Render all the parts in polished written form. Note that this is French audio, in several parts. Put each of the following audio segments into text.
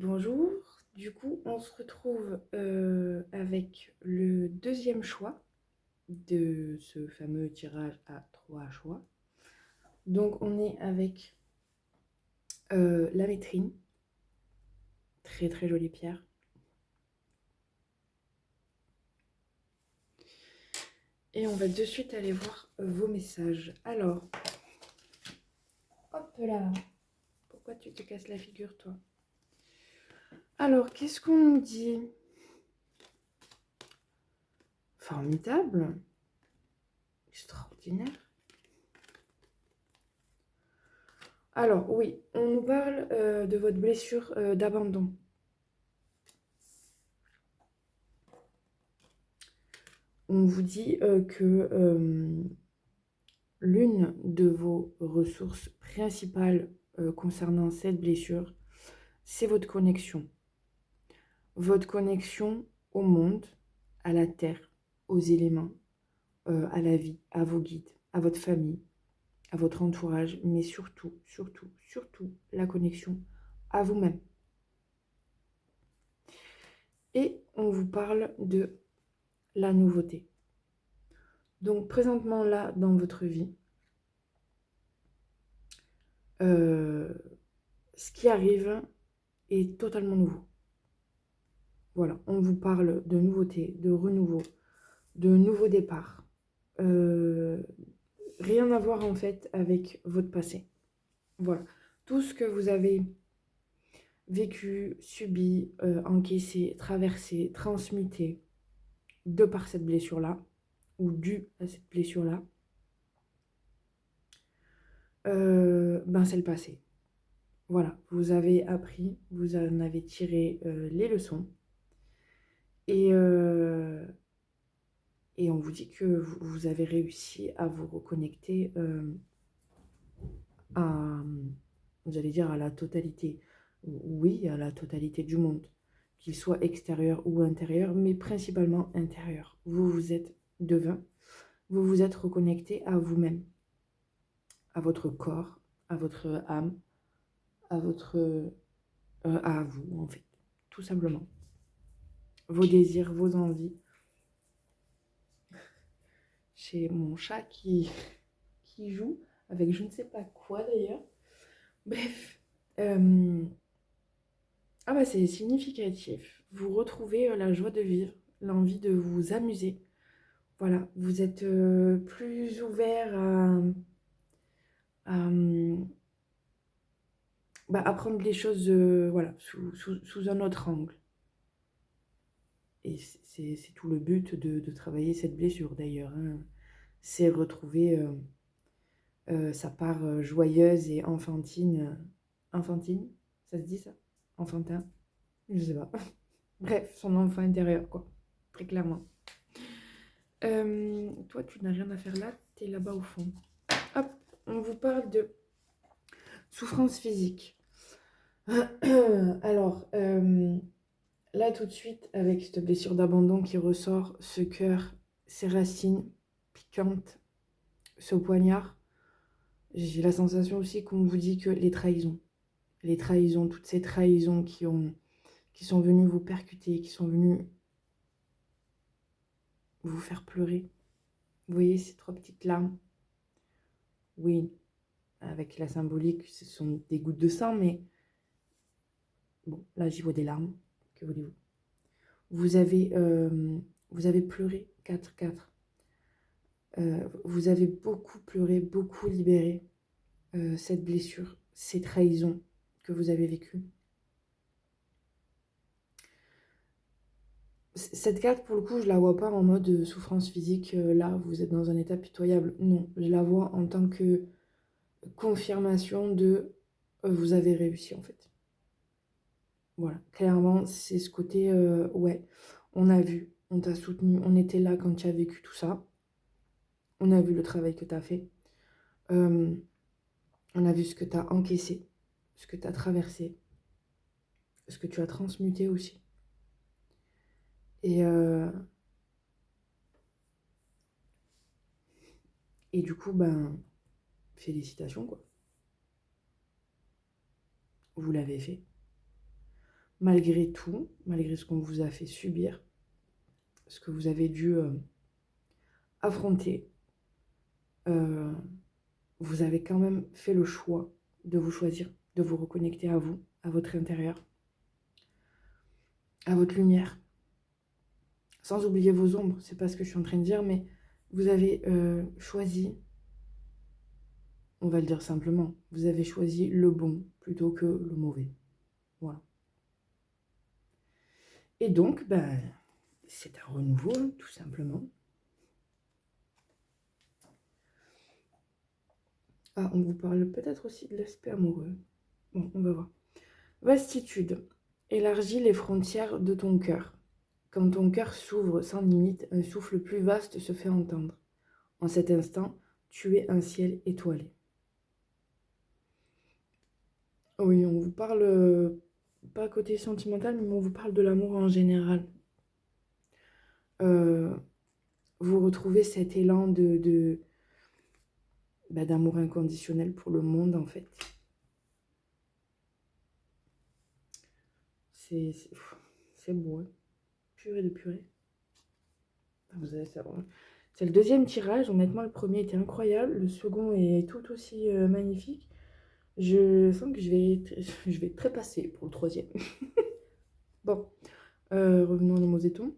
Bonjour, du coup on se retrouve avec le deuxième choix de ce fameux tirage à 3 choix. Donc on est avec la métrine, très très jolie pierre. Et on va de suite aller voir vos messages. Alors, hop là, pourquoi tu te casses la figure toi? Alors, qu'est-ce qu'on nous dit? Formidable, extraordinaire. Alors oui, on nous parle de votre blessure d'abandon. On vous dit que l'une de vos ressources principales concernant cette blessure, c'est votre connexion. Votre connexion au monde, à la terre, aux éléments, à la vie, à vos guides, à votre famille, à votre entourage, mais surtout, surtout, surtout la connexion à vous-même. Et on vous parle de la nouveauté. Donc présentement là dans votre vie, ce qui arrive est totalement nouveau. Voilà, on vous parle de nouveautés, de renouveau, de nouveaux départs. Rien à voir en fait avec votre passé. Voilà, tout ce que vous avez vécu, subi, encaissé, traversé, transmuté de par cette blessure-là, ou dû à cette blessure-là, ben c'est le passé. Voilà, vous avez appris, vous en avez tiré les leçons. Et on vous dit que vous avez réussi à vous reconnecter à, j'allais dire à la totalité. Oui, à la totalité du monde, qu'il soit extérieur ou intérieur, mais principalement intérieur. Vous vous êtes devin, vous vous êtes reconnecté à vous-même, à votre corps, à votre âme, à votre, à vous en fait, tout simplement. Vos désirs, vos envies. J'ai mon chat qui joue avec je ne sais pas quoi d'ailleurs. Bref, ah bah c'est significatif. Vous retrouvez la joie de vivre, l'envie de vous amuser. Voilà, vous êtes plus ouvert à, bah, à prendre les choses voilà, sous un autre angle. Et c'est tout le but de travailler cette blessure d'ailleurs, hein. C'est retrouver sa part joyeuse et enfantine. Enfantine, ça se dit ça? Enfantin? Je sais pas. Bref, son enfant intérieur, quoi. Très clairement. Toi, tu n'as rien à faire là, tu es là-bas au fond. Hop, on vous parle de souffrance physique. Alors, là tout de suite, avec cette blessure d'abandon qui ressort, ce cœur, ces racines piquantes, ce poignard, j'ai la sensation aussi qu'on vous dit que les trahisons, toutes ces trahisons qui sont venues vous percuter, qui sont venues vous faire pleurer. Vous voyez ces 3 petites larmes? Oui, avec la symbolique, ce sont des gouttes de sang, mais bon, là j'y vois des larmes, que voulez-vous? Vous avez pleuré 4-4. Vous avez beaucoup pleuré, beaucoup libéré cette blessure, ces trahisons que vous avez vécues. Cette carte, pour le coup, je la vois pas en mode souffrance physique, là, vous êtes dans un état pitoyable. Non, je la vois en tant que confirmation de vous avez réussi, en fait. Voilà, clairement, c'est ce côté, ouais, on a vu, on t'a soutenu, on était là quand tu as vécu tout ça. On a vu le travail que tu as fait. On a vu ce que tu as encaissé, ce que tu as traversé, ce que tu as transmuté aussi. Et du coup, ben, félicitations, quoi. Vous l'avez fait. malgré tout, malgré ce qu'on vous a fait subir, ce que vous avez dû affronter, vous avez quand même fait le choix de vous choisir, de vous reconnecter à vous, à votre intérieur, à votre lumière. Sans oublier vos ombres, c'est pas ce que je suis en train de dire, mais vous avez choisi, on va le dire simplement, vous avez choisi le bon plutôt que le mauvais. Voilà. Et donc, ben, c'est un renouveau, tout simplement. Ah, on vous parle peut-être aussi de l'aspect amoureux. Bon, on va voir. Vastitude. Élargis les frontières de ton cœur. Quand ton cœur s'ouvre sans limite, un souffle plus vaste se fait entendre. En cet instant, tu es un ciel étoilé. Oui, on vous parle, pas côté sentimental, mais on vous parle de l'amour en général. Vous retrouvez cet élan d'amour inconditionnel pour le monde, en fait. C'est beau, hein. Purée de purée. Vous allez savoir. C'est le deuxième tirage. Honnêtement, le premier était incroyable. Le second est tout aussi magnifique. Je sens que je vais trépasser pour le troisième. Bon, revenons à nos mots-et-tons.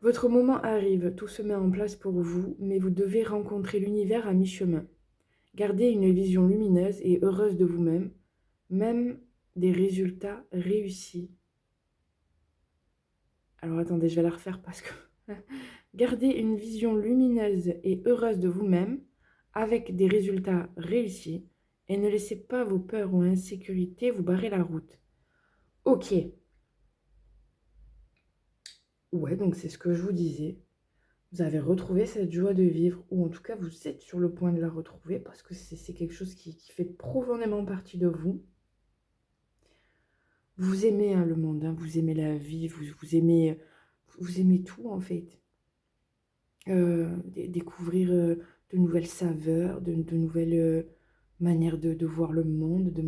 Votre moment arrive, tout se met en place pour vous, mais vous devez rencontrer l'univers à mi-chemin. Gardez une vision lumineuse et heureuse de vous-même, même des résultats réussis. Alors attendez, je vais la refaire parce que... Gardez une vision lumineuse et heureuse de vous-même, avec des résultats réussis, et ne laissez pas vos peurs ou insécurités vous barrer la route. Ok. Ouais, donc c'est ce que je vous disais. Vous avez retrouvé cette joie de vivre, ou en tout cas vous êtes sur le point de la retrouver, parce que c'est quelque chose qui fait profondément partie de vous. Vous aimez le monde, hein, vous aimez la vie, vous aimez tout en fait. Découvrir de nouvelles saveurs, de nouvelles manières de voir le monde, de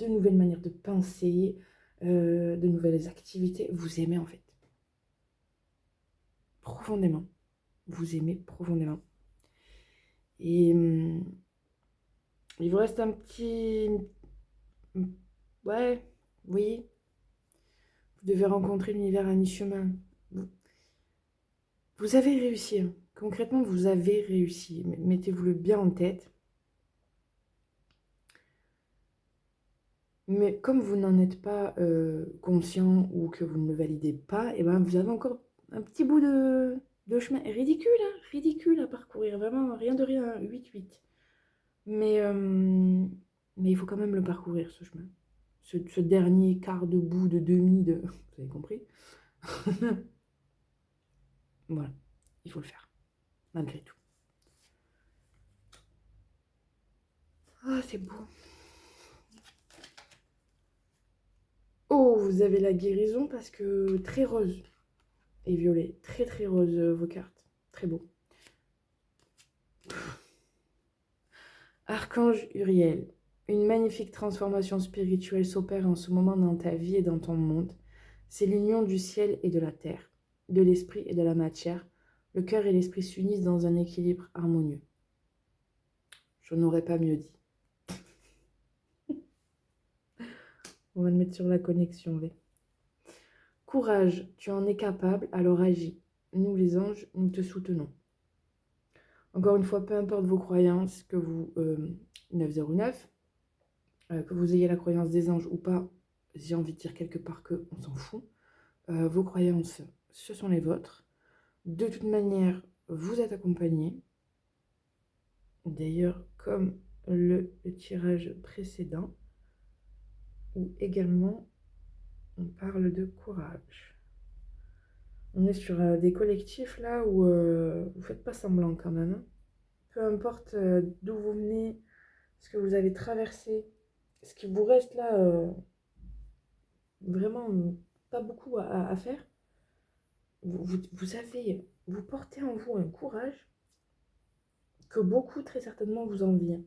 nouvelles manières de penser, de nouvelles activités. Vous aimez en fait. Profondément. Vous aimez profondément. Et il vous reste un petit... Ouais, oui. Vous devez rencontrer l'univers à mi-chemin. Vous avez réussi. Hein. Concrètement, vous avez réussi. Mettez-vous-le bien en tête. Mais comme vous n'en êtes pas conscient ou que vous ne le validez pas, et ben vous avez encore un petit bout de chemin. Ridicule, hein, ridicule à parcourir. Vraiment, rien de rien, 8-8. Mais il faut quand même le parcourir, ce chemin. Ce dernier quart de bout, de demi, de... Vous avez compris? Voilà, il faut le faire, malgré tout. Ah, c'est beau. Oh, vous avez la guérison parce que très rose et violet. Très, très rose, vos cartes. Très beau. Archange Uriel. Une magnifique transformation spirituelle s'opère en ce moment dans ta vie et dans ton monde. C'est l'union du ciel et de la terre, de l'esprit et de la matière. Le cœur et l'esprit s'unissent dans un équilibre harmonieux. Je n'aurais pas mieux dit. On va le mettre sur la connexion V. Courage, tu en es capable, alors agis. Nous les anges, nous te soutenons. Encore une fois, peu importe vos croyances, que vous 909, que vous ayez la croyance des anges ou pas, j'ai envie de dire quelque part que on s'en fout. Vos croyances, ce sont les vôtres. De toute manière, vous êtes accompagné. D'ailleurs, comme le tirage précédent, où également on parle de courage. On est sur des collectifs là où vous ne faites pas semblant quand même. Hein. Peu importe d'où vous venez, ce que vous avez traversé, ce qui vous reste là, vraiment pas beaucoup à faire. Vous portez en vous un courage que beaucoup très certainement vous envient.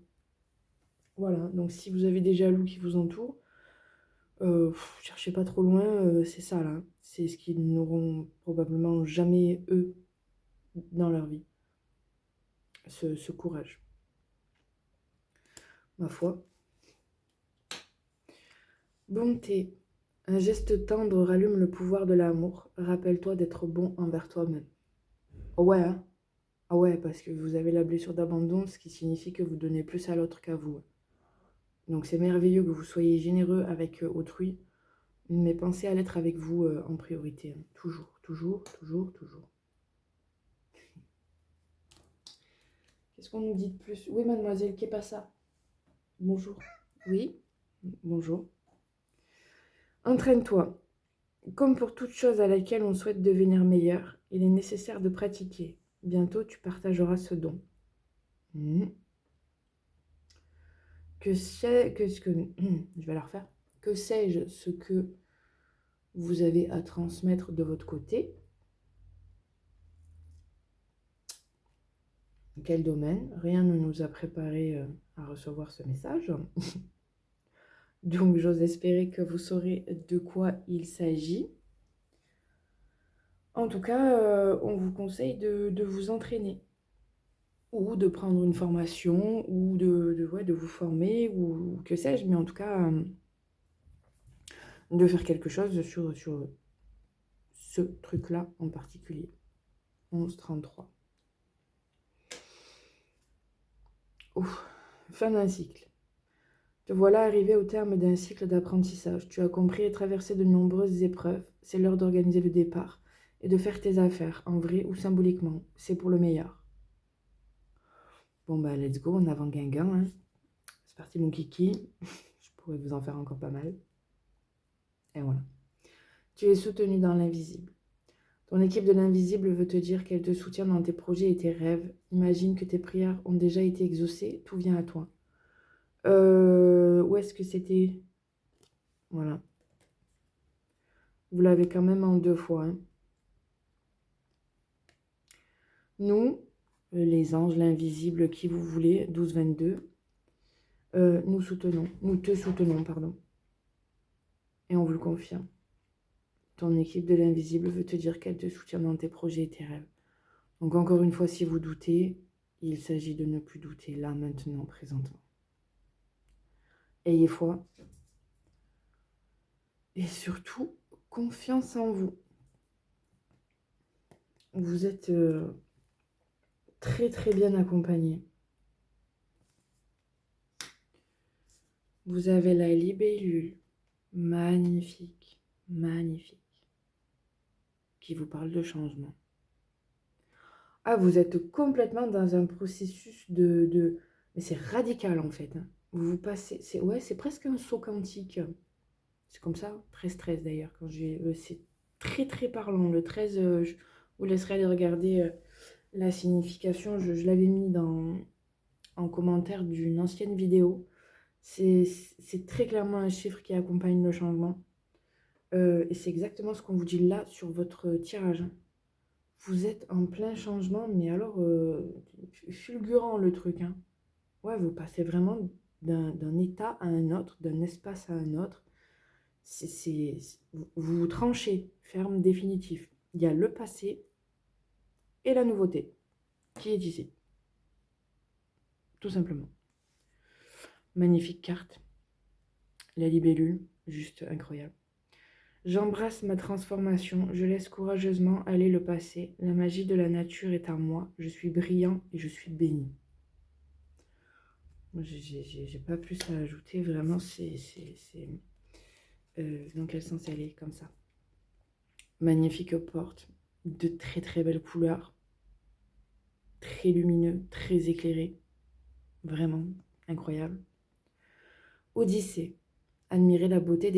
Voilà, donc si vous avez des jaloux qui vous entourent, Cherchez pas trop loin, c'est ça là. C'est ce qu'ils n'auront probablement jamais, eux, dans leur vie. Ce courage. Ma foi. Bonté. Un geste tendre rallume le pouvoir de l'amour. Rappelle-toi d'être bon envers toi-même. Oh ouais, hein? Ah ouais, parce que vous avez la blessure d'abandon, ce qui signifie que vous donnez plus à l'autre qu'à vous. Donc c'est merveilleux que vous soyez généreux avec autrui, mais pensez à l'être avec vous en priorité. Hein. Toujours, toujours, toujours, toujours. Qu'est-ce qu'on nous dit de plus? Oui, mademoiselle, qu'est pas ça? Bonjour. Oui, bonjour. Entraîne-toi. Comme pour toute chose à laquelle on souhaite devenir meilleur, il est nécessaire de pratiquer. Bientôt, tu partageras ce don. Que sais que ce que je vais la refaire. Que sais-je ce que vous avez à transmettre de votre côté? Quel domaine? Rien ne nous a préparé à recevoir ce message. Donc, j'ose espérer que vous saurez de quoi il s'agit. En tout cas, on vous conseille de vous entraîner ou de prendre une formation ou de vous former ou que sais-je, mais en tout cas, de faire quelque chose sur ce truc-là en particulier. 11-33. Ouf, fin d'un cycle. Te voilà arrivé au terme d'un cycle d'apprentissage. Tu as compris et traversé de nombreuses épreuves. C'est l'heure d'organiser le départ et de faire tes affaires, en vrai ou symboliquement. C'est pour le meilleur. Bon bah let's go, en avant Guingamp. Hein. C'est parti mon kiki. Je pourrais vous en faire encore pas mal. Et voilà. Tu es soutenu dans l'invisible. Ton équipe de l'invisible veut te dire qu'elle te soutient dans tes projets et tes rêves. Imagine que tes prières ont déjà été exaucées. Tout vient à toi. Où est-ce que c'était? Voilà. Vous l'avez quand même en 2 fois. Hein. Nous, les anges, l'invisible, qui vous voulez, 12-22, nous te soutenons, pardon. Et on vous le confirme. Ton équipe de l'invisible veut te dire qu'elle te soutient dans tes projets et tes rêves. Donc encore une fois, si vous doutez, il s'agit de ne plus douter, là, maintenant, présentement. Ayez foi. Et surtout, confiance en vous. Vous êtes très très bien accompagné. Vous avez la libellule, magnifique, magnifique, qui vous parle de changement. Ah, vous êtes complètement dans un processus Mais c'est radical en fait. Hein. Vous passez... c'est presque un saut quantique. C'est comme ça, 13-13 d'ailleurs. C'est très très parlant. Le 13, je vous laisserai aller regarder la signification. Je l'avais mis en commentaire d'une ancienne vidéo. C'est très clairement un chiffre qui accompagne le changement. Et c'est exactement ce qu'on vous dit là sur votre tirage. Vous êtes en plein changement, mais alors fulgurant le truc. Hein. Ouais, vous passez vraiment d'un état à un autre, d'un espace à un autre. Vous vous tranchez, ferme définitif. Il y a le passé et la nouveauté qui est ici. Tout simplement. Magnifique carte. La libellule, juste incroyable. J'embrasse ma transformation, je laisse courageusement aller le passé. La magie de la nature est en moi. Je suis brillant et je suis béni. J'ai pas plus à ajouter. Vraiment, dans quel sens elle est comme ça. Magnifique porte, de très très belles couleurs, très lumineux, très éclairé. Vraiment incroyable. Odyssée. Admirer la beauté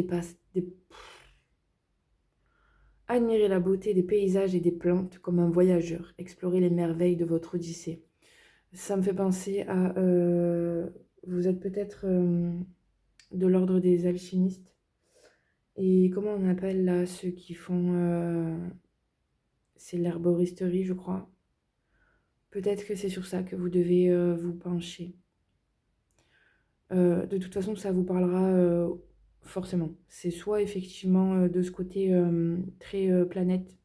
Admirer la beauté des paysages et des plantes comme un voyageur. Explorer les merveilles de votre Odyssée. Ça me fait penser à... vous êtes peut-être de l'ordre des alchimistes. Et comment on appelle là ceux qui font... c'est l'herboristerie, je crois. Peut-être que c'est sur ça que vous devez vous pencher. De toute façon, ça vous parlera forcément. C'est soit effectivement de ce côté très planète,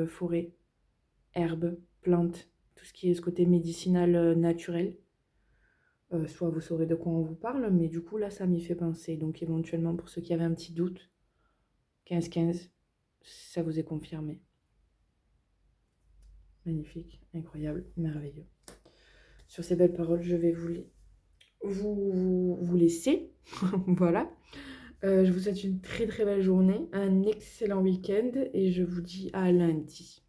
forêt, herbe, plante, tout ce qui est ce côté médicinal naturel. Soit vous saurez de quoi on vous parle, mais du coup là ça m'y fait penser. Donc éventuellement pour ceux qui avaient un petit doute, 15-15, ça vous est confirmé. Magnifique, incroyable, merveilleux. Sur ces belles paroles, je vais vous laisser. Voilà. Je vous souhaite une très très belle journée, un excellent week-end et je vous dis à lundi.